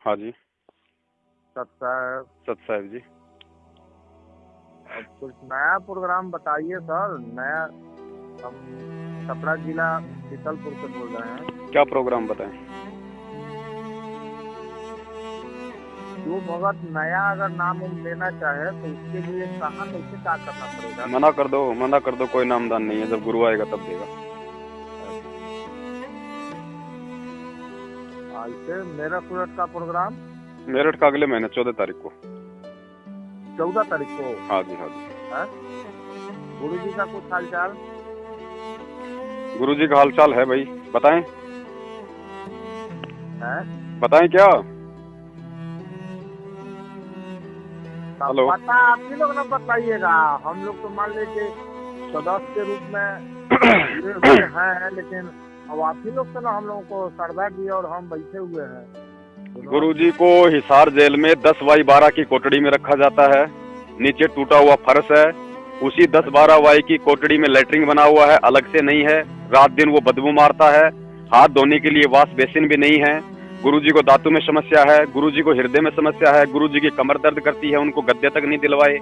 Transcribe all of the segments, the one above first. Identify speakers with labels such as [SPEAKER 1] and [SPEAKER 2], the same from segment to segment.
[SPEAKER 1] हाँ जी।
[SPEAKER 2] सत्साहेब।
[SPEAKER 1] सत्साहेब जी।
[SPEAKER 2] अब कुछ नया प्रोग्राम बताइए सर। नया, हम छपरा जिला बीसलपुर से बोल रहे हैं।
[SPEAKER 1] क्या प्रोग्राम बताएं?
[SPEAKER 2] जो भगत नया अगर नाम उम लेना चाहे तो उसके लिए कहाँ कैसे क्या करना पड़ेगा?
[SPEAKER 1] मना कर दो, कोई नामदान नहीं है, जब गुरु आएगा तब देगा।
[SPEAKER 2] ऐसे मेरठ का प्रोग्राम
[SPEAKER 1] मेरठ का अगले महीने 14 तारीख को।
[SPEAKER 2] 14 तारीख को?
[SPEAKER 1] हाँ जी, हाँ जी।
[SPEAKER 2] गुरु जी का कुछ हालचाल?
[SPEAKER 1] गुरु जी का हालचाल है भाई, बताएं? बताएं क्या? हेलो।
[SPEAKER 2] पता आप ही लोग ना बताइएगा। हम लोग तो मान लीजिए सदस्य के रूप में हैं, लेकिन अब आप ही लोग से ना हम लोगों को सरदा दी और हम बैठे हुए हैं।
[SPEAKER 1] गुरु जी को हिसार जेल में 10/12 की कोठड़ी में रखा जाता है। नीचे टूटा हुआ फर्श है, उसी 10/12 की कोठड़ी में लेटरिन बना हुआ है, अलग से नहीं है। रात दिन वो बदबू मारता है। हाथ धोने के लिए वॉश बेसिन भी नहीं है। गुरु जी को दांतों में समस्या है, गुरु जी को हृदय में समस्या है, गुरु जी की कमर दर्द करती है, उनको गद्दे तक नहीं दिलवाए।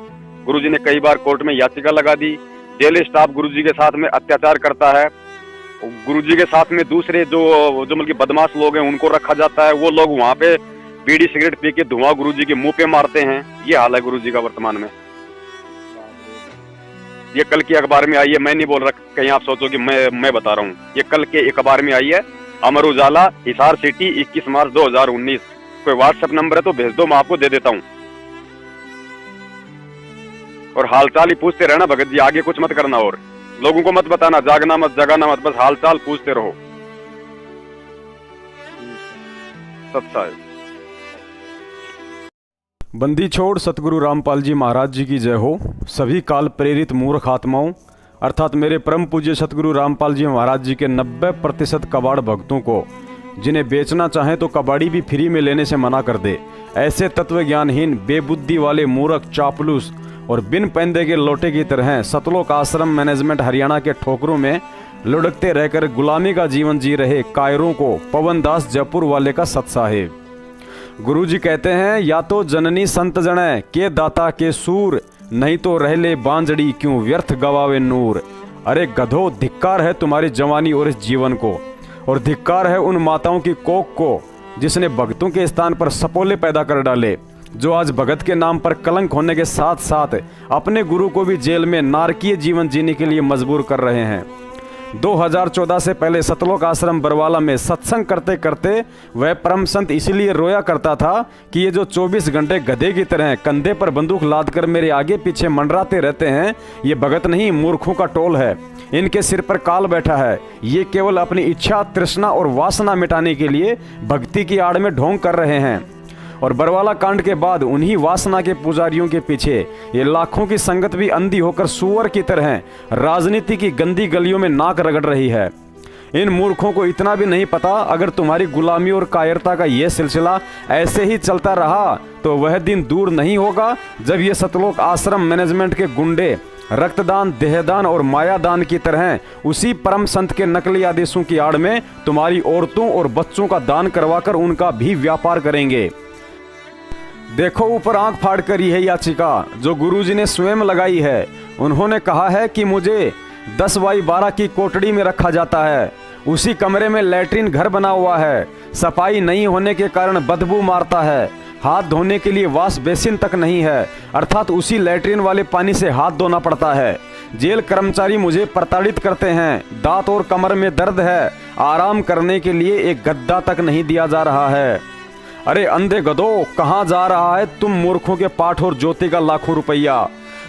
[SPEAKER 1] गुरु जी ने कई बार कोर्ट में याचिका लगा दी। जेल स्टाफ गुरु जी के साथ में अत्याचार करता है। गुरु जी के साथ में दूसरे जो मतलब कि बदमाश लोग हैं उनको रखा जाता है। वो लोग वहाँ पे बीड़ी सिगरेट पी के धुआं गुरु जी के मुंह पे मारते हैं। ये हाल है गुरु जी का वर्तमान में। ये कल की अखबार में आई है, मैं नहीं बोल रहा कहीं आप सोचो कि मैं बता रहा हूँ। ये कल के अखबार में आई है, अमर उजाला, हिसार सिटी, 21 मार्च 2019। कोई व्हाट्सएप नंबर है तो भेज दो, मैं आपको दे देता हूँ। और हालचाल ही पूछते रहना भगत जी, आगे कुछ मत करना और लोगों को मत बताना, जागना मत, जगाना मत, बस हालचाल पूछते रहो। सत्साहेब।
[SPEAKER 3] बंदी छोड़ सतगुरु रामपाल जी महाराज जी की जय हो। सभी काल प्रेरित मूर्ख आत्माओं अर्थात मेरे परम पूज्य सतगुरु रामपाल जी महाराज जी के 90% कबाड़ भक्तों को, जिन्हें बेचना चाहें तो कबाड़ी भी फ्री में लेने से मना कर दे, ऐसे तत्व ज्ञानहीन बेबुद्धि वाले मूर्ख, चापलूस और बिन पैंदे के लोटे की तरह सतलोक आश्रम मैनेजमेंट हरियाणा के ठोकरों में लुढ़कते रहकर गुलामी का जीवन जी रहे कायरों को पवन दास जयपुर वाले का सत्साहेब। गुरुजी कहते हैं, या तो जननी संत जने के दाता के सूर, नहीं तो रह ले बांजड़ी क्यों व्यर्थ गवावे नूर। अरे गधो, धिक्कार है तुम्हारी जवानी और इस जीवन को, और धिक्कार है उन माताओं की कोख को जिसने भक्तों के स्थान पर सपोले पैदा कर डाले, जो आज भगत के नाम पर कलंक होने के साथ साथ अपने गुरु को भी जेल में नारकीय जीवन जीने के लिए मजबूर कर रहे हैं। 2014 से पहले सतलोक आश्रम बरवाला में सत्संग करते करते वह परम संत इसीलिए रोया करता था कि ये जो 24 घंटे गधे की तरह कंधे पर बंदूक लादकर मेरे आगे पीछे मंडराते रहते हैं, ये भगत नहीं, मूर्खों का टोल है। इनके सिर पर काल बैठा है। ये केवल अपनी इच्छा, तृष्णा और वासना मिटाने के लिए भक्ति की आड़ में ढोंग कर रहे हैं। और बरवाला कांड के बाद उन्हीं वासना के पुजारियों के पीछे ये लाखों की संगत भी अंधी होकर सुअर की तरह राजनीति की गंदी गलियों में नाक रगड़ रही है। इन मूर्खों को इतना भी नहीं पता, अगर तुम्हारी गुलामी और कायरता का ये सिलसिला ऐसे ही चलता रहा तो वह दिन दूर नहीं होगा जब ये सतलोक आश्रम मैनेजमेंट के गुंडे रक्तदान, देहदान और मायादान की तरह उसी परम संत के नकली आदेशों की आड़ में तुम्हारी औरतों और बच्चों का दान करवाकर उनका भी व्यापार करेंगे। देखो, ऊपर आंख फाड़ कर यह याचिका जो गुरुजी ने स्वयं लगाई है। उन्होंने कहा है कि मुझे 10/12 की कोठड़ी में रखा जाता है। उसी कमरे में लैट्रिन घर बना हुआ है। सफाई नहीं होने के कारण बदबू मारता है। हाथ धोने के लिए वॉश बेसिन तक नहीं है, अर्थात उसी लैट्रिन वाले पानी से हाथ धोना पड़ता है। जेल कर्मचारी मुझे प्रताड़ित करते हैं। दांत और कमर में दर्द है। आराम करने के लिए एक गद्दा तक नहीं दिया जा रहा है। अरे अंधे गधो, कहाँ जा रहा है तुम मूर्खों के पाठ और ज्योति का लाखों रुपया।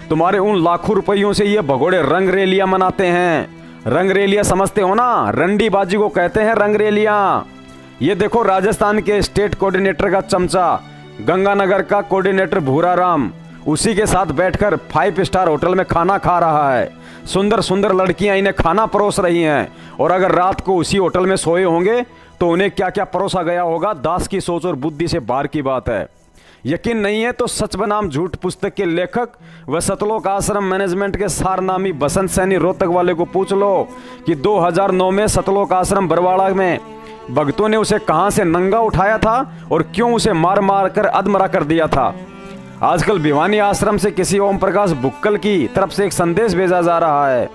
[SPEAKER 3] तुम्हारे उन लाखों रुपयों से ये भगोड़े रंगरेलियां मनाते हैं। रंगरेलियां समझते हो ना, रंडीबाजी को कहते हैं रंगरेलियां। ये देखो, राजस्थान के स्टेट कोऑर्डिनेटर का चमचा, गंगानगर का कोऑर्डिनेटर भूरा राम, उसी के साथ बैठकर 5 स्टार होटल में खाना खा रहा है। सुंदर सुंदर लड़कियां इन्हें खाना परोस रही हैं, और अगर रात को उसी होटल में सोए होंगे तो उन्हें क्या क्या परोसा गया होगा, दास की सोच और बुद्धि से बाहर की बात है। यकीन नहीं है तो सच बनाम झूठ पुस्तक के लेखक व सतलोक आश्रम मैनेजमेंट के सारनामी बसंत सैनी रोहतक वाले को पूछ लो कि 2009 में सतलोक आश्रम बरवाड़ा में भक्तों ने उसे कहां से नंगा उठाया था और क्यों उसे मार मार कर अधमरा कर दिया था। आजकल भिवानी आश्रम से किसी ओम प्रकाश बुक्कल की तरफ से एक संदेश भेजा जा रहा है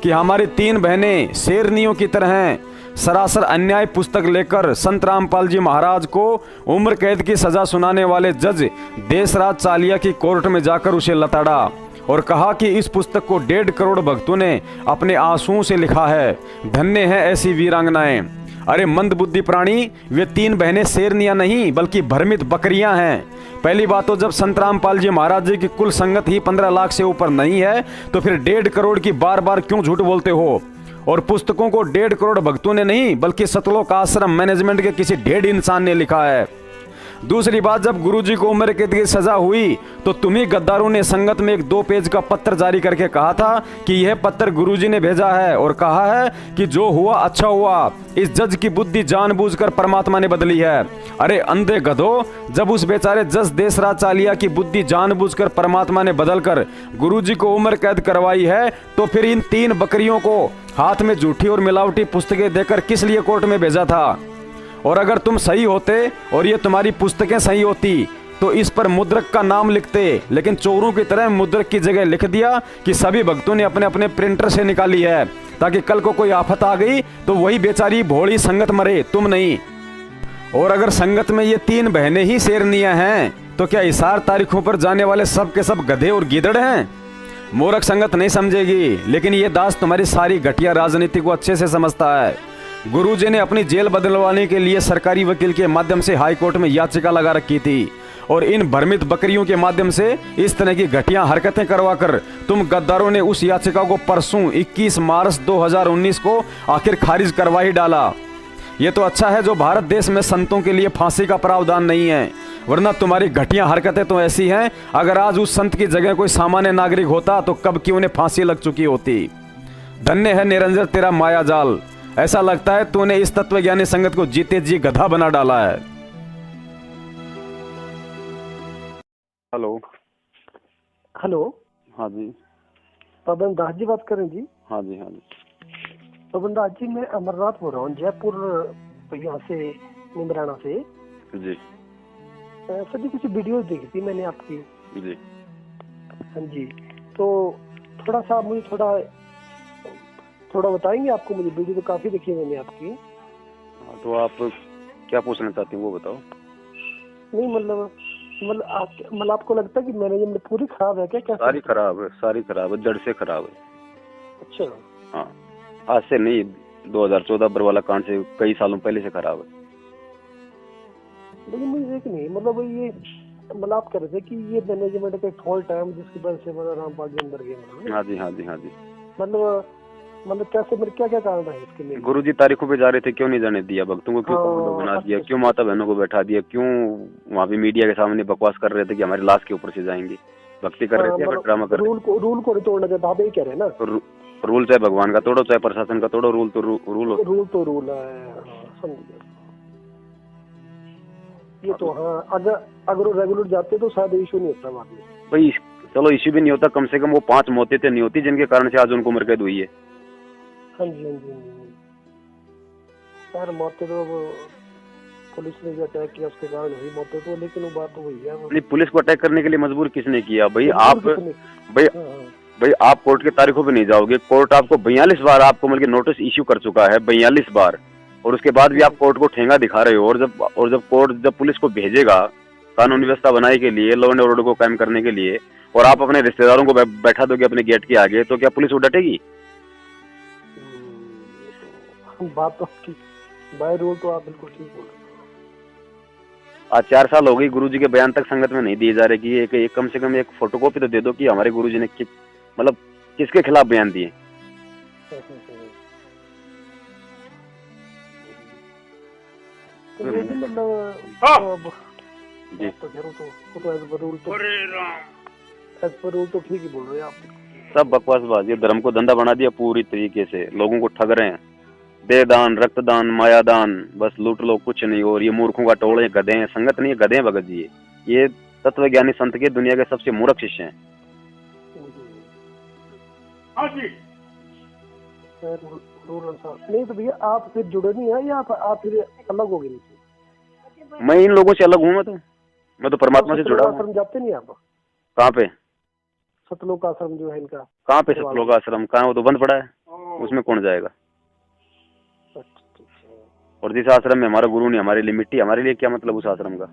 [SPEAKER 3] कि हमारी 3 बहनें शेरनियों की तरह हैं। सरासर अन्याय पुस्तक लेकर संत रामपाल जी महाराज को उम्र कैद की सजा सुनाने वाले जज देशराज चालिया की कोर्ट में जाकर उसे लताड़ा और कहा कि इस पुस्तक को 1.5 करोड़ भक्तों ने अपने आंसुओं से लिखा है। धन्य है ऐसी वीरांगनाएं। अरे मंदबुद्धि प्राणी, वे 3 बहनें शेरनियां नहीं बल्कि भ्रमित बकरियां हैं। पहली बात तो जब संत रामपाल जी महाराज जी की कुल संगत ही 15 लाख से ऊपर नहीं है तो फिर 1.5 करोड़ की बार बार क्यों झूठ बोलते हो। और पुस्तकों को 1.5 करोड़ भक्तों ने नहीं बल्कि सतलोक आश्रम मैनेजमेंट के किसी ढेड इंसान ने लिखा है। दूसरी बात, जब गुरुजी को उम्र कैद की सजा हुई तो तुम्ही गद्दारों ने संगत में एक 2 पेज का पत्र जारी करके कहा था कि यह पत्र गुरुजी ने भेजा है और कहा है कि जो हुआ अच्छा हुआ। इस जज की बुद्धि जानबूझकर परमात्मा ने बदली है। अरे अंधे गधो, जब उस बेचारे जज देशराज चालिया की बुद्धि जानबूझकर परमात्मा ने बदलकर गुरुजी को उम्र कैद करवाई है तो फिर इन 3 बकरियों को हाथ में झूठी और मिलावटी पुस्तकें देकर किस लिए कोर्ट में भेजा था। और अगर तुम सही होते और ये तुम्हारी पुस्तकें सही होती तो इस पर मुद्रक का नाम लिखते, लेकिन चोरों की तरह मुद्रक की जगह लिख दिया कि सभी भक्तों ने अपने अपने प्रिंटर से निकाली है ताकि कल को कोई आफत आ गई तो वही बेचारी भोली संगत मरे, तुम नहीं। और अगर संगत में ये 3 बहनें ही शेरनियां हैं तो क्या इशार तारीखों पर जाने वाले सब के सब गधे और गीदड़ हैं। मूर्ख संगत नहीं समझेगी, लेकिन ये दास तुम्हारी सारी घटिया राजनीति को अच्छे से समझता है। गुरुजी ने अपनी जेल बदलवाने के लिए सरकारी वकील के माध्यम से हाई कोर्ट में याचिका लगा रखी थी और इन भ्रमित बकरियों के माध्यम से इस तरह की घटिया हरकतें करवाकर तुम गद्दारों ने उस याचिका को परसों 21 मार्च 2019 को आखिर खारिज करवा ही डाला। ये तो अच्छा है जो भारत देश में संतों के लिए फांसी का प्रावधान नहीं है, वरना तुम्हारी घटिया हरकतें तो ऐसी हैं अगर आज उस संत की जगह कोई सामान्य नागरिक होता तो कब की उन्हें फांसी लग चुकी होती। धन्य है निरंजन तेरा माया जाल। ऐसा लगता है तूने इस तत्वज्ञानी संगत को जीते जी गधा बना डाला है।
[SPEAKER 1] हेलो।
[SPEAKER 2] हेलो,
[SPEAKER 1] हाँ जी।
[SPEAKER 2] पवन दास जी बात करें जी?
[SPEAKER 1] हाँ जी, हाँ जी।
[SPEAKER 2] पवन दास जी, मैं अमरनाथ बोल रहा हूँ, जयपुर यहाँ से, निमराना से
[SPEAKER 1] जी।
[SPEAKER 2] सर जी कुछ वीडियो देखी थी मैंने आपकी
[SPEAKER 1] जी।
[SPEAKER 2] हाँ जी, तो थोड़ा सा मुझे थोड़ा बताएंगे आपको? मुझे वीडियो तो काफी देखी मैंने आपकी।
[SPEAKER 1] हाँ, तो आप क्या पूछना चाहती हैं वो बताओ।
[SPEAKER 2] नहीं मतलब आपको लगता है कि मैनेजमेंट पूरी खराब है क्या?
[SPEAKER 1] सारी खराब है, सारी खराब है, जड़ से खराब है।
[SPEAKER 2] अच्छा।
[SPEAKER 1] हाँ, आज से नहीं, 2014 बरवाला कांड से कई सालों पहले से खराब है।
[SPEAKER 2] लेकिन मुझे एक नहीं ये आप कह रहे थे कि ये मैनेजमेंट का फॉल्ट है जिसकी वजह से रामपाल जी अंदर गए।
[SPEAKER 1] हाँ जी, हाँ जी, हाँ जी।
[SPEAKER 2] कैसे, क्या क्या कारण है इसके लिए?
[SPEAKER 1] गुरुजी तारीखों पे जा रहे थे, क्यों नहीं जाने दिया? भक्तों को क्यों कमांडो बना दिया? क्यों माता बहनों को बैठा दिया? क्यों वहाँ पे मीडिया के सामने बकवास कर रहे थे कि हमारी लाश के ऊपर से जाएंगे? भक्ति कर रहे थे या ड्रामा कर रहे थे?
[SPEAKER 2] रूल को तोड़ना चाहते आप, यही कह रहे हैं ना?
[SPEAKER 1] रूल चाहे भगवान का तोड़ो चाहे प्रशासन का तोड़ो, रूल तो रूल
[SPEAKER 2] है। ये तो हाँ, अगर वो रेगुलर जाते तो शायद इशू नहीं होता बाद में।
[SPEAKER 1] भाई चलो इश्यू भी नहीं होता, कम से कम वो 5 मौतें तो नहीं होती जिनके कारण से आज उनको उम्र कैद हुई है।
[SPEAKER 2] हाँ जी, हाँ जी, यार मौतें तो पुलिस ने जो अटैक किया उसके कारण हुई मौतें तो, लेकिन वो बात तो वही है।
[SPEAKER 1] नहीं, पुलिस को अटैक करने के लिए मजबूर किसने किया? भाई आप कोर्ट की तारीखों पे नहीं जाओगे। कोर्ट आपको 42 बार आपको मतलब नोटिस इश्यू कर चुका है, 42 बार, और उसके बाद भी आप कोर्ट को ठेंगा दिखा रहे हो। और जब कोर्ट जब पुलिस को भेजेगा कानून व्यवस्था बनाने के लिए, लॉ एंड ऑर्डर को कायम करने के लिए, और आप अपने रिश्तेदारों को बैठा दोगे अपने गेट के आगे, तो क्या पुलिस डटेगी?
[SPEAKER 2] बात तो ठीक, बाय रूल तो आप बिल्कुल ठीक बोल रहे हो।
[SPEAKER 1] आज 4 साल हो गई गुरुजी के बयान तक संगत में नहीं दिए जा रहे कि एक कम से कम एक फोटोकॉपी तो दे दो कि हमारे गुरुजी ने मतलब किसके खिलाफ बयान दिए। जी रूल तो ठीक ही बोल रहे हैं आप। सब बकवासबाजी, धर्म को धंधा बना दिया पूरी तरीके से, लोगों को ठग रहे हैं। देदान, रक्तदान, मायादान, बस लूट लो, कुछ नहीं। और ये मूर्खों का टोले, गधे हैं, संगत नहीं है, गधे हैं भगत जी। ये तत्वज्ञानी संत के दुनिया के सबसे मूर्ख शिष्य हैं।
[SPEAKER 4] रूल अनुसार नहीं तो भैया आप फिर जुड़े नहीं है या आप फिर अलग हो गए नीचे?
[SPEAKER 1] मैं इन लोगों से अलग हूँ। मैं तो परमात्मा से जुड़ा हूँ।
[SPEAKER 4] आश्रम जाते नहीं आप?
[SPEAKER 1] कहाँ पे?
[SPEAKER 4] सतलोक आश्रम जो है इनका।
[SPEAKER 1] कहाँ पे सतलोक आश्रम? कहाँ? वो तो बंद पड़ा है, उसमें कौन जाएगा? और जिस आश्रम में हमारा गुरु नहीं, हमारे लिए मिट्टी, हमारे लिए क्या मतलब उस आश्रम का?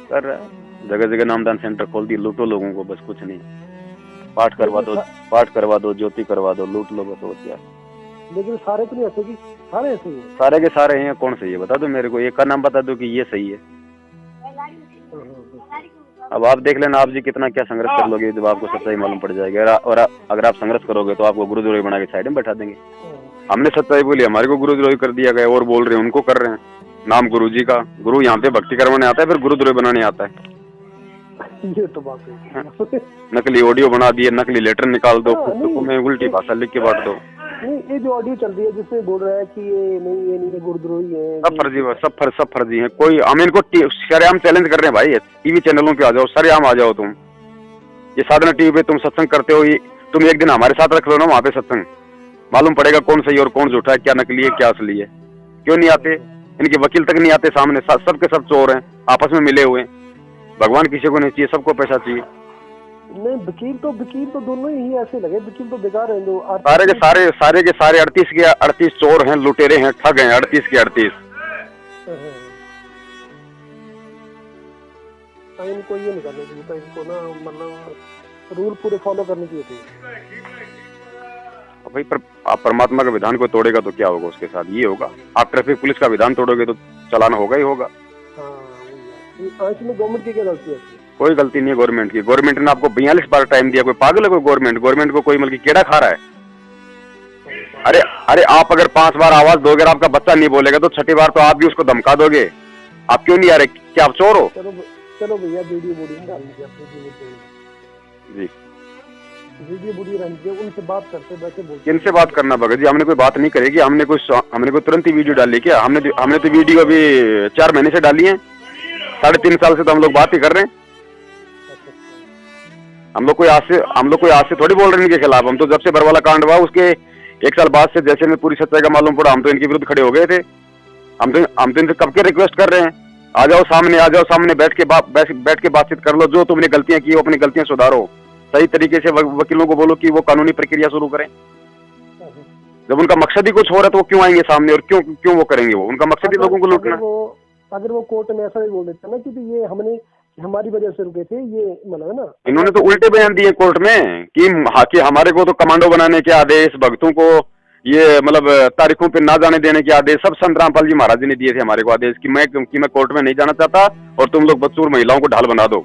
[SPEAKER 1] कर रहा है, जगह जगह नामदान सेंटर खोल दिए, लूटो लोगों को, बस कुछ नहीं। पाठ करवा दो, ज्योति करवा दो, लूट लो, बस। और क्या?
[SPEAKER 4] लेकिन सारे तो नहीं ऐसे कि सारे ऐसे ही हैं?
[SPEAKER 1] सारे के सारे हैं, कौन सही है बता दो मेरे को, एक का नाम बता दो कि ये सही है। अब आप देख लेना आप जी कितना क्या संघर्ष कर लोगे, जब आपको सच्चाई मालूम पड़ जाएगी। और अगर आप संघर्ष करोगे तो आपको गुरुद्रोही बना के साइड में बैठा देंगे। हमने सच्चाई बोली, हमारे को गुरुद्रोही कर दिया गया, और बोल रहे हैं उनको कर रहे हैं। नाम गुरु जी का, गुरु यहाँ पे भक्ति करवाने आता है, फिर गुरुद्रोही बनाने आता है।
[SPEAKER 4] ये तो बात है।
[SPEAKER 1] नकली ऑडियो बना दिए, नकली लेटर निकाल दो, पुस्तकों में उल्टी भाषा लिख के बांट दो।
[SPEAKER 4] नहीं, ये जो ऑडियो चल रही है जिसमें बोल रहा है कि ये नहीं गुरुद्रोही है,
[SPEAKER 1] सब फर्जी, सब फर्जी है। कोई हम इनको सरेआम चैलेंज कर रहे हैं भाई, टीवी चैनलों पे आ जाओ, सरेआम आ जाओ तुम। ये साधना टीवी पे तुम सत्संग करते हो, तुम एक दिन हमारे साथ रख लो ना वहाँ पे सत्संग, मालूम पड़ेगा कौन सही और कौन झूठा है, क्या नकली है क्या असली है। क्यों नहीं आते? इनके वकील तक नहीं आते सामने, सबके सब चोर हैं, आपस में मिले हुए हैं। भगवान किसी को नहीं चाहिए, सबको पैसा चाहिए।
[SPEAKER 4] नहीं, वकील तो दोनों ही ऐसे लगे, वकील तो बेकार है। जो
[SPEAKER 1] सारे के सारे 38 के 38 चोर हैं, लुटेरे हैं, ठग हैं, 38 के 38।
[SPEAKER 4] इनको ये नहीं करना चाहिए था, इनको ना मतलब रूल पूरे फॉलो करने चाहिए थे।
[SPEAKER 1] भाई आप परमात्मा का विधान को तोड़ेगा तो क्या होगा उसके साथ? ये होगा। आप ट्रैफिक पुलिस का विधान तोड़ोगे तो चलाना होगा ही होगा।
[SPEAKER 4] इसमें गवर्नमेंट की क्या गलती है?
[SPEAKER 1] कोई गलती नहीं है गवर्नमेंट की। गवर्नमेंट ने आपको 42 बार टाइम दिया, कोई पागल है कोई? गवर्नमेंट को कोई मतलब कीड़ा खा रहा है? अरे आप अगर 5 बार आवाज दोगे और आपका बच्चा नहीं बोलेगा तो 6ठी बार तो आप भी उसको धमका दोगे। आप क्यों नहीं आ रहे? क्या आप चोर हो?
[SPEAKER 4] चलो भैया वीडियो डाल दीजिए जी, वीडियो डाल दीजिए, उनसे बात करते वैसे बोलते।
[SPEAKER 1] किनसे बात करना भगत जी? हमने कोई बात नहीं करेगी, हमने कोई तुरंत ही वीडियो डाली क्या? हमने तो वीडियो अभी 4 महीने से डाली है, 3.5 साल से तो हम लोग बात ही कर रहे हैं। हम लोग कोई आज से थोड़ी बोल रहे हैं इनके खिलाफ। हम तो जब से बरवाला कांड हुआ उसके 1 साल बाद से जैसे में पूरी सच्चाई का मालूम पड़ा, हम तो इनके विरुद्ध खड़े हो गए थे। हम तो इनसे कब के रिक्वेस्ट कर रहे हैं, आ जाओ सामने बैठ के बातचीत कर लो। जो तुमने गलतियां की वो अपनी गलतियां सुधारो, सही तरीके से वकीलों को बोलो कि वो कानूनी प्रक्रिया शुरू करें। जब उनका मकसद ही कुछ हो रहा है तो वो क्यों आएंगे सामने और क्यों वो करेंगे? वो उनका मकसद ही लोगों को लूटना।
[SPEAKER 4] अगर वो कोर्ट में ऐसा ही बोल देता ना कि ये हमारी वजह से रुके थे, ये मतलब है ना।
[SPEAKER 1] इन्होंने तो उल्टे बयान दिए कोर्ट में कि हमारे को तो कमांडो बनाने के आदेश, भक्तों को ये मतलब तारीखों पे ना जाने देने के आदेश सब संत रामपाल जी महाराज जी ने दिए थे हमारे को आदेश कि मैं कोर्ट में नहीं जाना चाहता और तुम लोग बच्चों और महिलाओं को ढाल बना दो।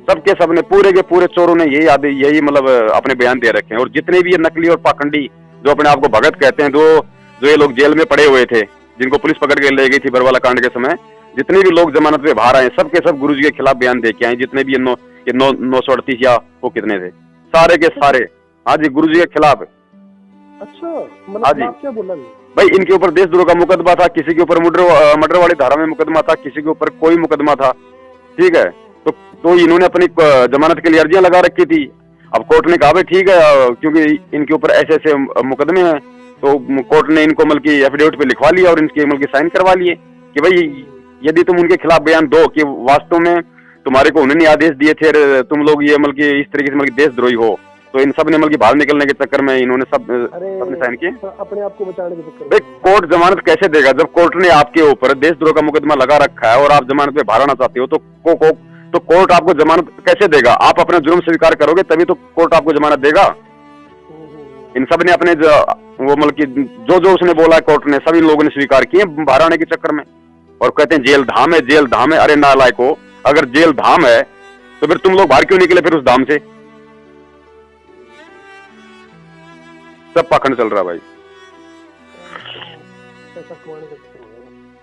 [SPEAKER 1] सबके सबने पूरे के पूरे चोरों ने यही मतलब अपने बयान दे रखे हैं। और जितने भी ये नकली और पाखंडी जो अपने आप को भगत कहते हैं, जो ये लोग जेल में पड़े हुए थे, जिनको पुलिस पकड़ के ले गई थी बरवाला कांड के समय, जितने भी लोग जमानत पे बाहर आए सबके सब गुरु जी के खिलाफ बयान दे के आए। जितने भी 938 या वो कितने थे, सारे के सारे हाँ जी गुरु जी के खिलाफ।
[SPEAKER 4] अच्छा, मतलब आप क्या बोला
[SPEAKER 1] भाई? इनके ऊपर देशद्रोह का मुकदमा था, किसी के ऊपर मर्डर वाली धारा में मुकदमा था, किसी के ऊपर कोई मुकदमा था। ठीक है, तो इन्होंने अपनी जमानत के लिए अर्जियां लगा रखी थी। अब कोर्ट ने कहा भाई ठीक है, क्योंकि इनके ऊपर ऐसे मुकदमे हैं, तो कोर्ट ने इनको मतलब की एफिडेविट पे लिखवा लिया और इनके मतलब की साइन करवा लिए कि भाई यदि तुम उनके खिलाफ बयान दो कि वास्तव में तुम्हारे को उन्होंने आदेश दिए थे, तुम लोग ये मतलब की इस तरीके से मतलब देशद्रोही हो, तो इन सब ने मतलब बाहर निकलने के चक्कर में इन्होंने सबने साइन किए
[SPEAKER 4] अपने आप को बचाने के चक्कर में।
[SPEAKER 1] भाई कोर्ट जमानत कैसे देगा जब कोर्ट ने आपके ऊपर देशद्रोह का मुकदमा लगा रखा है और आप जमानत पे बाहर आना चाहते हो? तो कोर्ट आपको जमानत कैसे देगा? आप अपना जुर्म स्वीकार करोगे तभी तो कोर्ट आपको जमानत देगा। इन सब ने अपने वो मतलब की जो उसने बोला कोर्ट ने, सभी लोगों ने स्वीकार किए बाहर आने के चक्कर में, और कहते हैं जेल धाम है, जेल धाम है। अरे नालायक हो, अगर जेल धाम है तो फिर तुम लोग बाहर क्यों निकले फिर उस धाम से? सब पाखंड चल रहा भाई।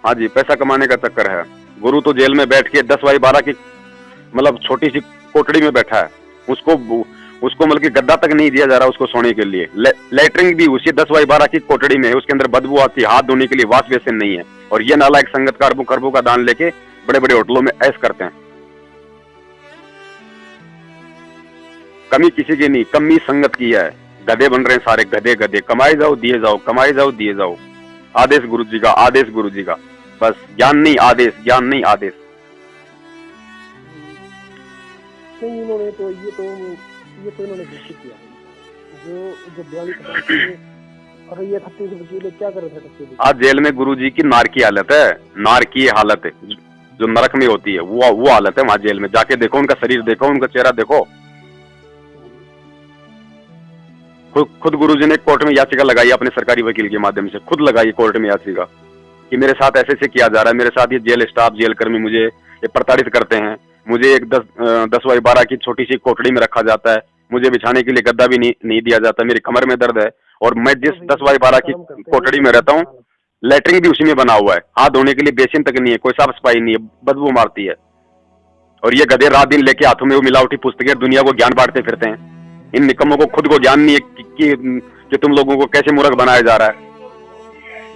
[SPEAKER 1] हाँ जी, पैसा कमाने का चक्कर है। गुरु तो जेल में बैठ के 10/12 की मतलब छोटी सी कोठड़ी में बैठा है, उसको मतलब कि गद्दा तक नहीं दिया जा रहा उसको सोने के लिए। लेटरिंग भी उसी 10/12 की कोठड़ी में है, उसके अंदर बदबू आती है, हाथ धोने के लिए वाश बेसिन नहीं है। और ये नालायक संगत का अरबों खरबों का दान लेके बड़े बड़े होटलों में ऐश करते हैं। कमी किसी की नहीं, कमी संगत की है। गधे बन रहे हैं सारे, गधे गधे, कमाए जाओ दिए जाओ, कमाए जाओ दिए जाओ। आदेश गुरु जी का, आदेश गुरु जी का, बस ज्ञान नहीं आदेश, ज्ञान नहीं आदेश।
[SPEAKER 4] नहीं, इन्होंने तो ये तो इन्होंने घोषित किया जो 42 और ये 38 वकील क्या कर रहे थे।
[SPEAKER 1] आज जेल में गुरु जी की नार की हालत है, नार की हालत है जो नरक में होती है, वो हालत है वहां जेल में। जाके देखो उनका शरीर, देखो उनका चेहरा देखो। खुद गुरुजी ने कोर्ट में याचिका लगाई अपने सरकारी वकील के माध्यम से, खुद लगाई कोर्ट में याचिका कि मेरे साथ ऐसे ऐसे किया जा रहा है, मेरे साथ ये जेल स्टाफ, जेल कर्मी मुझे ये प्रताड़ित करते हैं, मुझे एक 10x12 की छोटी सी कोठड़ी में रखा जाता है, मुझे बिछाने के लिए गद्दा भी नहीं दिया जाता, मेरी कमर में दर्द है, और मैं जिस 10x12 की कोठड़ी में रहता हूँ लेटरिन भी उसी में बना हुआ है, हाथ धोने के लिए बेसिन तक नहीं है, कोई साफ सफाई नहीं है, बदबू मारती है। और ये गधे रात दिन लेके हाथों में वो मिलावटी पुस्तकें दुनिया को ज्ञान बांटते फिरते हैं। इन निकम्मों को खुद को ज्ञान नहीं है कि तुम लोगों को कैसे मूर्ख बनाया जा रहा है।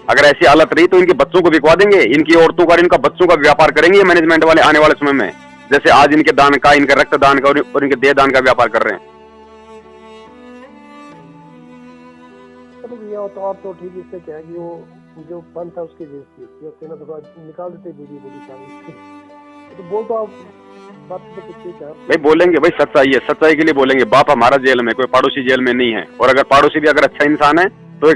[SPEAKER 1] अगर ऐसी हालत रही तो इनके बच्चों को बिकवा देंगे, इनकी औरतों का और इनका बच्चों का व्यापार करेंगे ये मैनेजमेंट वाले आने वाले समय में, जैसे आज इनके दान का, इनके रक्त दान का और इनके देह दान का व्यापार कर रहे हैं।
[SPEAKER 4] तो ठीक, इससे क्या है कि वो जो पंथ है उसकी बेइज्जती होती है ना, तो निकाल देते वीडियो। तो बोल तो आप बात तो कुछ है
[SPEAKER 1] भाई, बोलेंगे भाई, सच्चाई है, सच्चाई के लिए बोलेंगे। बाप हमारा जेल में, कोई पड़ोसी जेल में नहीं है। और अगर पड़ोसी भी अगर अच्छा इंसान है तो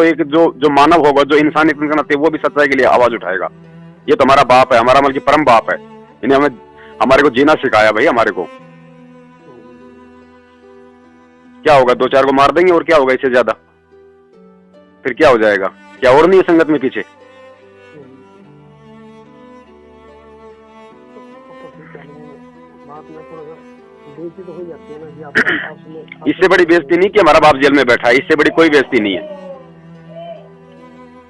[SPEAKER 1] एक जो मानव होगा, जो इंसानियत का नाते, वो भी सच्चाई के लिए आवाज उठाएगा। ये तो हमारा बाप है, हमारा मतलब परम बाप है। इन्हें हमारे को जीना सिखाया भाई। हमारे को क्या होगा, 2-4 को मार देंगे और क्या होगा इससे ज्यादा, फिर क्या हो जाएगा? क्या और नहीं है संगत में पीछे?
[SPEAKER 4] तो हो जाती है ना कि
[SPEAKER 1] इससे बड़ी बेइज्जती नहीं कि हमारा बाप जेल में बैठा है, इससे बड़ी कोई बेइज्जती नहीं है।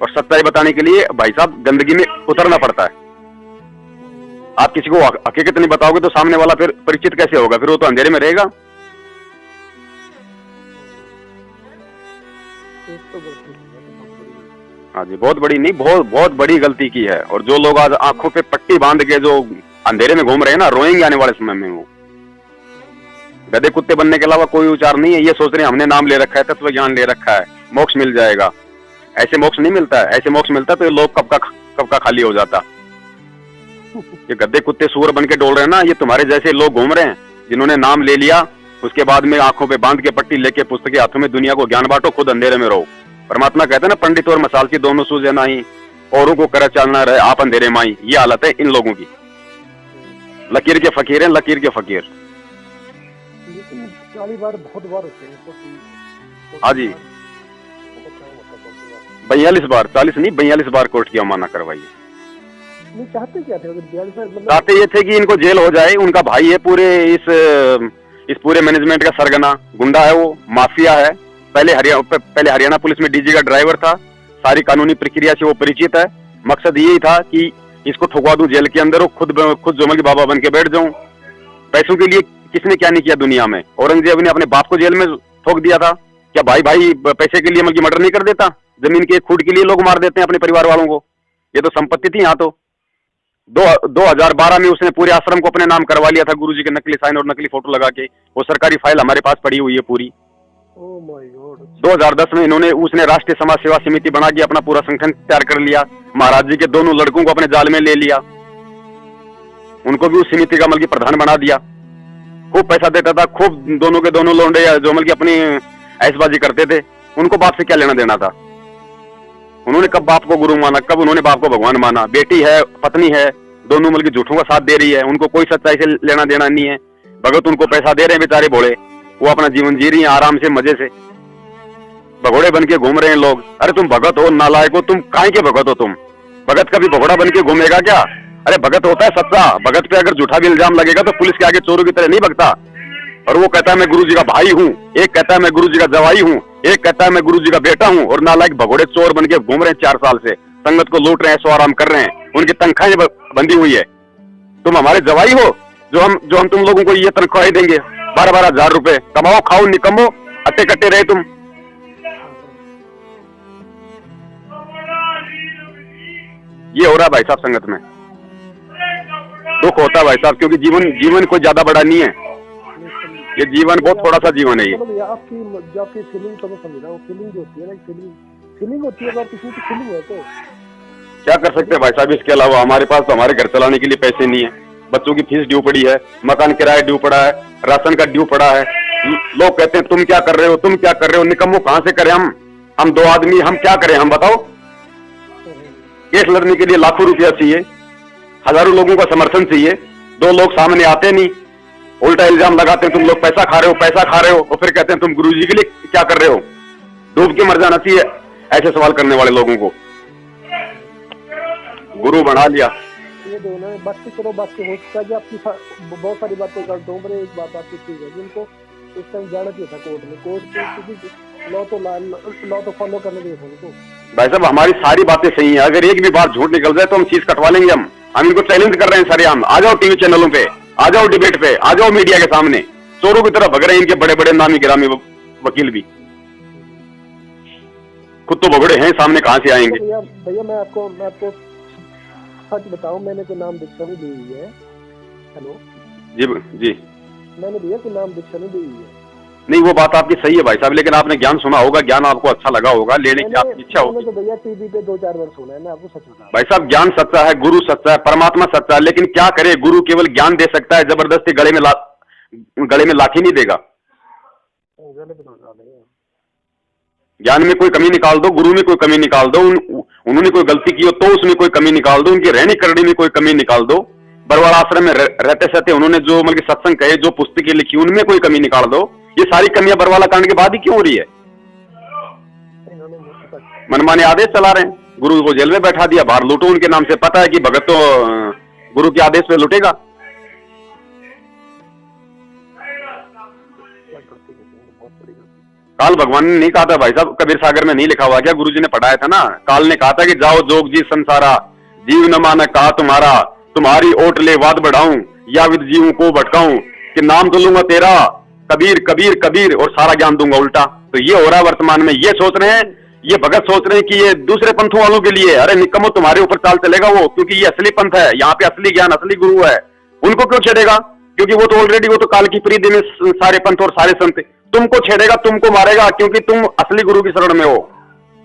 [SPEAKER 1] और सच्चाई बताने के लिए भाई साहब गंदगी में उतरना पड़ता है। आप किसी को हकीकत नहीं बताओगे तो सामने वाला फिर परिचित कैसे होगा? फिर वो तो अंधेरे में रहेगा। हाँ जी, बहुत बड़ी नहीं, बहुत बड़ी गलती की है। और जो लोग आज आंखों पे पट्टी बांध के जो अंधेरे में घूम रहे हैं ना, रोएंगे आने वाले समय में। वो गधे कुत्ते बनने के अलावा कोई विचार नहीं है। ये सोच रहे हैं हमने नाम ले रखा है, तत्व ज्ञान ले रखा है, मोक्ष मिल जाएगा। ऐसे मोक्ष नहीं मिलता है। ऐसे मोक्ष मिलता तो ये लोग कब का खाली हो जाता। ये गधे कुत्ते सूअर बन के डोल रहे हैं ना, ये तुम्हारे जैसे लोग घूम रहे हैं जिन्होंने नाम ले लिया, उसके बाद में आंखों पे बांध के पट्टी लेके पुस्तकें हाथों में दुनिया को ज्ञान बांटो, खुद अंधेरे में रहो। परमात्मा कहते हैं ना, पंडित और मसाल की दोनों सूझे नहीं, औरों को कर चलना रहे आप अंधेरे माई। ये हालत है इन लोगों की। लकीर के फकीर हैं, लकीर के फकीर।
[SPEAKER 4] 40 बार बहुत बार होते हैं।
[SPEAKER 1] हाँ जी, 42 बार, 40 नहीं 42 बार कोर्ट की अवमानना करवाई।
[SPEAKER 4] नहीं चाहते क्या थे? अगर 42 बार मतलब
[SPEAKER 1] चाहते ये थे कि इनको जेल हो जाए। उनका भाई है पूरे इस पूरे मैनेजमेंट का सरगना, गुंडा है, वो माफिया है। पहले हरियाणा पुलिस में डीजी का ड्राइवर था। सारी कानूनी प्रक्रिया से वो परिचित है। मकसद यही था कि इसको ठुकवा दूं जेल के अंदर, वो खुद जोमल की बाबा बन के बैठ जाऊं। पैसों के लिए किसने क्या नहीं किया दुनिया में? औरंगजेब ने अपने बाप को जेल में ठोक दिया था। क्या भाई पैसे के लिए मतलब मर्डर नहीं कर देता? जमीन के एक फुट के लिए लोग मार देते हैं अपने परिवार वालों को। ये तो संपत्ति थी। यहाँ तो 2012 में उसने पूरे आश्रम को अपने नाम करवा लिया था, गुरुजी के नकली साइन और नकली फोटो लगा के। वो सरकारी फाइल हमारे पास पड़ी हुई है पूरी। 2010 में उसने राष्ट्रीय समाज सेवा समिति बना के अपना पूरा संगठन तैयार कर लिया। महाराज जी के दोनों लड़कों को अपने जाल में ले लिया, उनको भी उस समिति का मतलब प्रधान बना दिया। खूब पैसा देता था, खूब दोनों के दोनों लौंडे जो मतलब अपनी ऐशबाजी करते थे। उनको बाप से क्या लेना देना था? उन्होंने कब बाप को गुरु माना, कब उन्होंने बाप को भगवान माना? बेटी है, पत्नी है, दोनों मतलब झूठों का साथ दे रही है। उनको कोई सच्चाई से लेना देना नहीं है। भगत उनको पैसा दे रहे हैं, बेचारे भोले, वो अपना जीवन जी रही है आराम से, मजे से। भगोड़े बन के घूम रहे हैं लोग। अरे तुम भगत हो, नालायक हो, तुम काहे के भगत हो? तुम भगत कभी भगोड़ा बन के घूमेगा क्या? अरे भगत होता है सच्चा। भगत पे अगर झूठा भी इल्जाम लगेगा तो पुलिस के आगे चोरों की तरह नहीं भगता। और वो कहता है मैं गुरुजी का भाई हूँ, एक कहता है मैं गुरुजी का जवाई हूँ, एक कहता है मैं गुरुजी का बेटा हूँ। और नालायक भगोड़े चोर बन के घूम रहे हैं 4 साल से, संगत को लूट रहे हैं, सो आराम कर रहे हैं, उनकी तनख्वाहें बंधी हुई है। तुम हमारे जवाई हो जो हम तुम लोगों को ये तनख्वाहें देंगे 12-12 हजार रुपए। कमाओ, खाओ, निकम्मो, अट्टे कट्टे रहे तुम। ये हो रहा है भाई साहब संगत में। दुख होता है भाई साहब, क्योंकि जीवन कोई ज्यादा बड़ा नहीं है, ये जीवन बहुत थोड़ा सा जीवन है ये।
[SPEAKER 4] मतलब आपकी जो आपकी फीलिंग तो मैं समझ रहा हूँ, फीलिंग जो होती है ना, फीलिंग होती है, किसी की फीलिंग है तो
[SPEAKER 1] क्या कर सकते हैं भाई साहब। इसके अलावा हमारे पास तो हमारे घर चलाने के लिए पैसे नहीं है, बच्चों की फीस ड्यू पड़ी है, मकान किराया ड्यू पड़ा है, राशन का ड्यू पड़ा है। लोग कहते हैं तुम क्या कर रहे हो, तुम क्या कर रहे हो, निकम्मो कहाँ से करें हम 2 आदमी, हम क्या करें, हम बताओ। केस लड़ने के लिए लाखों रुपया चाहिए, हजारों लोगों का समर्थन चाहिए, 2 लोग सामने आते नहीं, उल्टा इल्जाम लगाते हैं तुम लोग पैसा खा रहे हो, पैसा खा रहे हो, और फिर कहते हैं तुम गुरुजी के लिए क्या कर रहे हो, डूब के मर जाना चाहिए। ऐसे सवाल करने वाले लोगों को गुरु बना लिया।
[SPEAKER 4] ये दोनों बाकी चलो, बाकी हो सकता है कि आपकी बहुत सारी बातें करता हूँ, पर एक बात आपकी ठीक है, जिनको उस टाइम जाना चाहिए था कोर्ट में, कोर्ट के लॉ तो फॉलो करने चाहिए था उनको।
[SPEAKER 1] भाई साहब हमारी सारी बातें सही है, अगर एक भी बात झूठ निकल जाए तो हम चीज कटवा लेंगे। हम इनको चैलेंज कर रहे हैं सारे, हम आ जाओ टीवी चैनलों पे, आ जाओ डिबेट पे, आ जाओ मीडिया के सामने। चोरों की तरह भग रहे हैं इनके बड़े बड़े नामी गिरामी वकील भी, खुद तो भगड़े हैं, सामने कहां से आएंगे।
[SPEAKER 4] भैया मैं आपको सच बताऊं, मैंने कोई नाम दीक्षा नहीं दी हुई है। हेलो
[SPEAKER 1] जी
[SPEAKER 4] मैंने भैया कोई नाम दीक्षा नहीं दी हुई है।
[SPEAKER 1] नहीं वो बात आपकी सही है भाई साहब, लेकिन आपने ज्ञान सुना होगा, ज्ञान आपको अच्छा लगा होगा, लेने की आपकी इच्छा होगी।
[SPEAKER 4] तो भैया टीवी पे 2-4 बार सुना है, मैं आपको सच बता।
[SPEAKER 1] भाई साहब ज्ञान सच्चा है, गुरु सच्चा है, परमात्मा सच्चा है, लेकिन क्या करे, गुरु केवल ज्ञान दे सकता है, जबरदस्ती गले में लाठी नहीं देगा। ज्ञान में कोई कमी निकाल दो, गुरु में कोई कमी निकाल दो, उन्होंने कोई गलती की हो तो उसमें कोई कमी निकाल दो, उनकी रहनी करनी में कोई कमी निकाल दो, बरवाड़ा आश्रम में रहते सहते उन्होंने जो मतलब सत्संग कहे, जो पुस्तकें लिखी, उनमें कोई कमी निकाल दो। ये सारी कमियां बरवाला कांड के बाद ही क्यों हो रही है? मनमाने आदेश चला रहे हैं, गुरु को जेल में बैठा दिया, बाहर लूटो उनके नाम से, पता है कि भगत तो गुरु के आदेश पे लूटेगा। काल भगवान ने नहीं कहा था भाई साहब, कबीर सागर में नहीं लिखा हुआ क्या, गुरुजी ने पढ़ाया था ना। काल ने कहा था कि जाओ जोग जी संसारा, जीव न माना कहा तुम्हारा, तुम्हारी ओट ले वाद बढ़ाऊं, या विद जीवों को भटकाऊं, कि नाम तो लूंगा तेरा, कबीर कबीर कबीर, और सारा ज्ञान दूंगा उल्टा। तो ये हो रहा है वर्तमान में। ये सोच रहे हैं, ये भगत सोच रहे हैं कि ये दूसरे पंथों वालों के लिए, अरे निकम्मो तुम्हारे ऊपर चाल चलेगा वो, क्योंकि ये असली पंथ है, यहाँ पे असली ज्ञान असली गुरु है। उनको क्यों छेड़ेगा? क्योंकि वो तो ऑलरेडी, वो तो काल की प्रीति में सारे पंथ और सारे संत, तुमको छेड़ेगा, तुमको मारेगा, क्योंकि तुम असली गुरु की शरण में हो।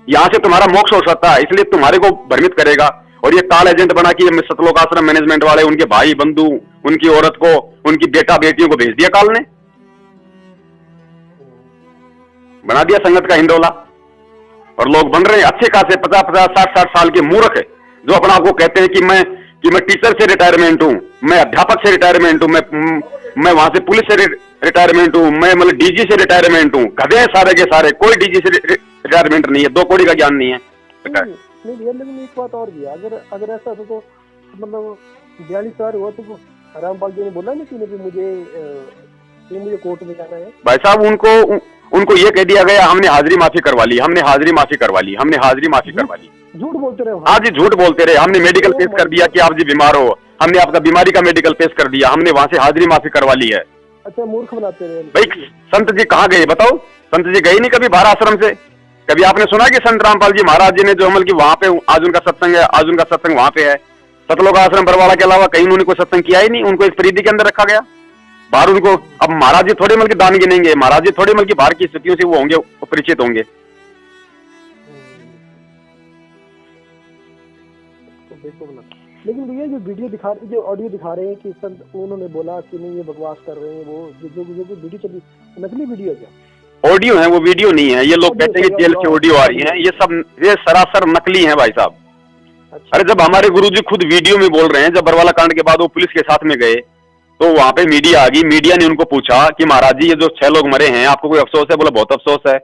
[SPEAKER 1] यहाँ से तुम्हारा मोक्ष हो सकता है, इसलिए तुम्हारे को भ्रमित करेगा। और ये काल एजेंट बना के सतलोक आश्रम मैनेजमेंट वाले, उनके भाई बंधु, उनकी औरत को, उनकी बेटा बेटियों को भेज दिया काल ने, बना दिया संगत का हिंडोला। और लोग बन रहे हैं अच्छे खासे 50-50, 60-60 साल के मूर्ख, जो अपना आपको कहते हैं कि मैं टीचर से रिटायरमेंट हूं, मैं अध्यापक से रिटायरमेंट हूं, मैं वहां से पुलिस से रिटायरमेंट हूं, मैं मतलब डीजी से रिटायरमेंट हूं। गधे हैं सारे के सारे, कोई डीजी से रिटायरमेंट नहीं है, 2 कौड़ी का ज्ञान नहीं है।
[SPEAKER 4] नहीं भैया, लेकिन एक बात और भी है, अगर ऐसा था तो मतलब 42 साल हुआ तो रामपाल जी ने बोला नहीं कि मुझे कोर्ट में जाना है।
[SPEAKER 1] भाई साहब उनको ये कह दिया गया, हमने हाजिरी माफी करवा ली, हमने हाजिरी माफी करवा ली, हमने हाजिरी माफी करवा ली।
[SPEAKER 4] झूठ बोलते रहे।
[SPEAKER 1] हाँ जी झूठ बोलते रहे। हमने मेडिकल पेश कर दिया कि आप जी बीमार हो, हमने आपका बीमारी का मेडिकल पेश कर दिया, हमने वहां से हाजिरी माफी करवा ली है।
[SPEAKER 4] अच्छा, मूर्ख बनाते रहे
[SPEAKER 1] भाई। संत जी कहाँ गए बताओ? संत जी गए नहीं कभी बाहर आश्रम से? कभी आपने सुना कि संत रामपाल जी महाराज जी ने जो अमल की वहां पे, आज उनका सत्संग है, आज उनका सत्संग वहां पे है, सतलोक आश्रम बरवाड़ा के अलावा कहीं उन्होंने कोई सत्संग किया ही नहीं। उनको एक परिधि के अंदर रखा गया, बाहर उनको, अब महाराज जी थोड़े मल के दान गिनेंगे, महाराज जी थोड़े मल की बाहर की स्थितियों से वो होंगे, वो परिचित होंगे।
[SPEAKER 4] लेकिन भैया जो वीडियो दिखा, जो ऑडियो दिखा रहे हैं कि संत उन्होंने बोला कि नहीं ये बकवास कर रहे हैं, वो जो वीडियो चली, नकली वीडियो है क्या?
[SPEAKER 1] ऑडियो है वो, वीडियो नहीं है। ये लोग कहते हैं कि जेल से ऑडियो आ रही है, ये सरासर नकली है भाई साहब। अच्छा। अरे जब हमारे गुरुजी खुद वीडियो में बोल रहे हैं, जब बरवाला कांड के बाद वो पुलिस के साथ में गए तो वहां पे मीडिया आ गई, मीडिया ने उनको पूछा कि महाराज जी ये जो 6 लोग मरे हैं, आपको कोई अफसोस है? बोला बहुत अफसोस है।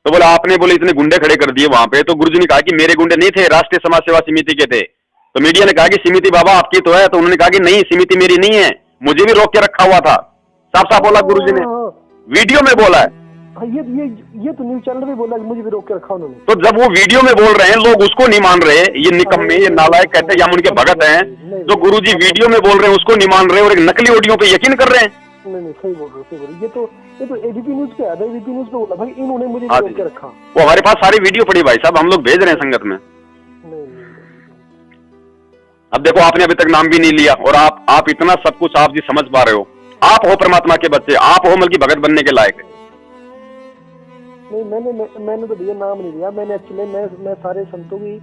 [SPEAKER 1] तो बोला आपने बोले इतने गुंडे खड़े कर दिए वहां पे, तो गुरुजी ने कहा कि मेरे गुंडे नहीं थे, राष्ट्रीय समाज सेवा समिति के थे। तो मीडिया ने कहा कि समिति बाबा आपकी तो है, तो उन्होंने कहा कि नहीं समिति मेरी नहीं है, मुझे भी रोक के रखा हुआ था। साफ साफ बोला गुरुजी ने, वीडियो में बोला है।
[SPEAKER 4] ये तो न्यूज चैनल में बोला कि मुझे भी रोक के रखा उन्होंने।
[SPEAKER 1] तो जब वो वीडियो में बोल रहे हैं, लोग उसको नहीं मान रहे, ये निकम्मे, ये नालायक कहते हैं, हम उनके भगत हैं। जो गुरुजी वीडियो में बोल रहे हैं उसको नहीं मान रहे और एक नकली ऑडियो पे यकीन कर रहे हैं।
[SPEAKER 4] नहीं सही बोल रहे। ये तो एबीपी न्यूज पे आया था, एबीपी न्यूज पे बोला भाई इन्होंने मुझे रोक के रखा।
[SPEAKER 1] वो हमारे पास सारी वीडियो पड़ी भाई साहब, हम लोग भेज रहे हैं संगत में। अब देखो आपने अभी तक नाम भी नहीं लिया और आप इतना सब कुछ आप जी समझ पा रहे हो। आप हो परमात्मा के बच्चे, आप हो मतलब भगत बनने के लायक।
[SPEAKER 4] नहीं मैंने तो भैया नाम नहीं लिया। मैंने एक्चुअली मैं सारे संतों की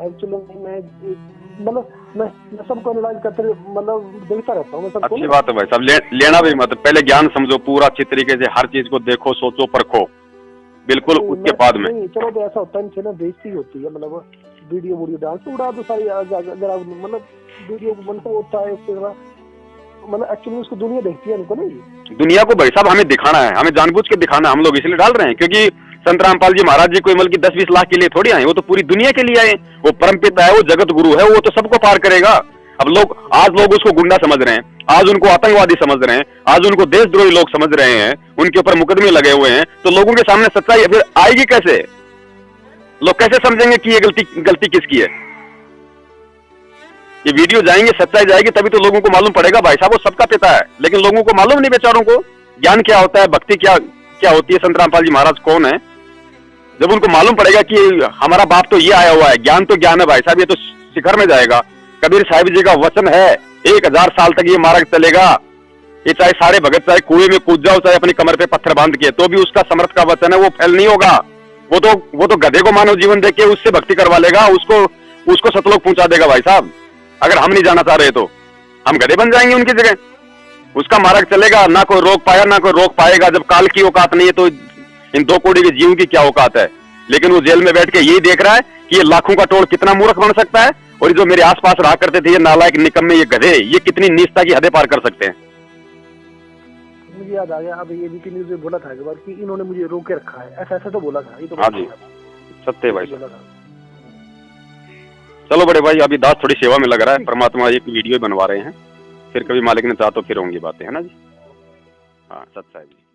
[SPEAKER 4] एक्चुअली मैं मतलब मैं सबको एनालाइज करते मतलब देखता रहता हूँ मैं सबको।
[SPEAKER 1] अच्छी बात है भाई साहब, लेना भी मत, पहले ज्ञान समझो पूरा अच्छी तरीके से, हर चीज को देखो, सोचो, परखो, बिल्कुल उसके बाद में।
[SPEAKER 4] नहीं चलो तो ऐसा होता है इनसे ना बेइज्जती होती है, मतलब वीडियो डांस उड़ा दो सारी, अगर आप मतलब वीडियो बनता होता है उसके बाद मतलब एक्चुअली उसको दुनिया देखती है, उनको नहीं
[SPEAKER 1] दुनिया को भाई साहब हमें दिखाना है, हमें जानबूझ के दिखाना है, हम लोग इसलिए डाल रहे हैं क्योंकि संत रामपाल जी महाराज जी कोई मतलब कि 10-20 लाख के लिए थोड़ी आए, वो तो पूरी दुनिया के लिए आए। वो परमपिता है, वो जगत गुरु है, वो तो सबको पार करेगा। अब आज लोग उसको गुंडा समझ रहे हैं, आज उनको आतंकवादी समझ रहे हैं, आज उनको देशद्रोही लोग समझ रहे हैं, उनके ऊपर मुकदमे लगे हुए हैं, तो लोगों के सामने सच्चाई फिर आएगी कैसे? लोग कैसे समझेंगे कि ये गलती किसकी है? ये वीडियो जाएंगे, सच्चाई जाएगी, तभी तो लोगों को मालूम पड़ेगा भाई साहब वो सबका पिता है। लेकिन लोगों को मालूम नहीं, बेचारों को ज्ञान क्या होता है, भक्ति क्या होती है, संत रामपाल जी महाराज कौन है। जब उनको मालूम पड़ेगा कि हमारा बाप तो ये आया हुआ है, ज्ञान तो ज्ञान है भाई साहब, ये तो शिखर में जाएगा। कबीर साहिब जी का वचन है 1000 साल तक ये मार्ग चलेगा। ये चाहे सारे भगत चाहे कुएं में कूद जाओ, चाहे अपनी कमर पे पत्थर बांध के, तो भी उसका समर्थ का वचन है, वो फेल नहीं होगा। वो तो गधे को मानव जीवन देके उससे भक्ति करवा लेगा, उसको सतलोक पहुंचा देगा भाई साहब। अगर हम नहीं जाना चाह रहे तो हम गधे बन जाएंगे उनकी जगह। उसका मार्ग चलेगा, ना कोई रोक पाया ना कोई रोक पाएगा। जब काल की औकात नहीं है तो इन 2 कौड़ी के जीव की क्या औकात है। लेकिन वो जेल में बैठ के यही देख रहा है कि ये लाखों का टोल कितना मूर्ख बन सकता है, और जो मेरे आसपास रहा करते थे ये नालायक निकम्मे, ये गधे, ये कितनी नीचता की हदें पार कर सकते हैं।
[SPEAKER 4] मुझे याद आ गया अभी ये वीटी न्यूज में बोला था एक बार कि इन्होंने मुझे रोक के रखा है, ऐसा तो बोला था। ये तो
[SPEAKER 1] हाँ जी, सत्य भाई। चलो बड़े भाई, अभी दास थोड़ी सेवा में लग रहा है, परमात्मा एक वीडियो बनवा रहे हैं, फिर कभी मालिक ने चाहा तो फिर होंगी बातें, है ना जी। हाँ सत्य है जी।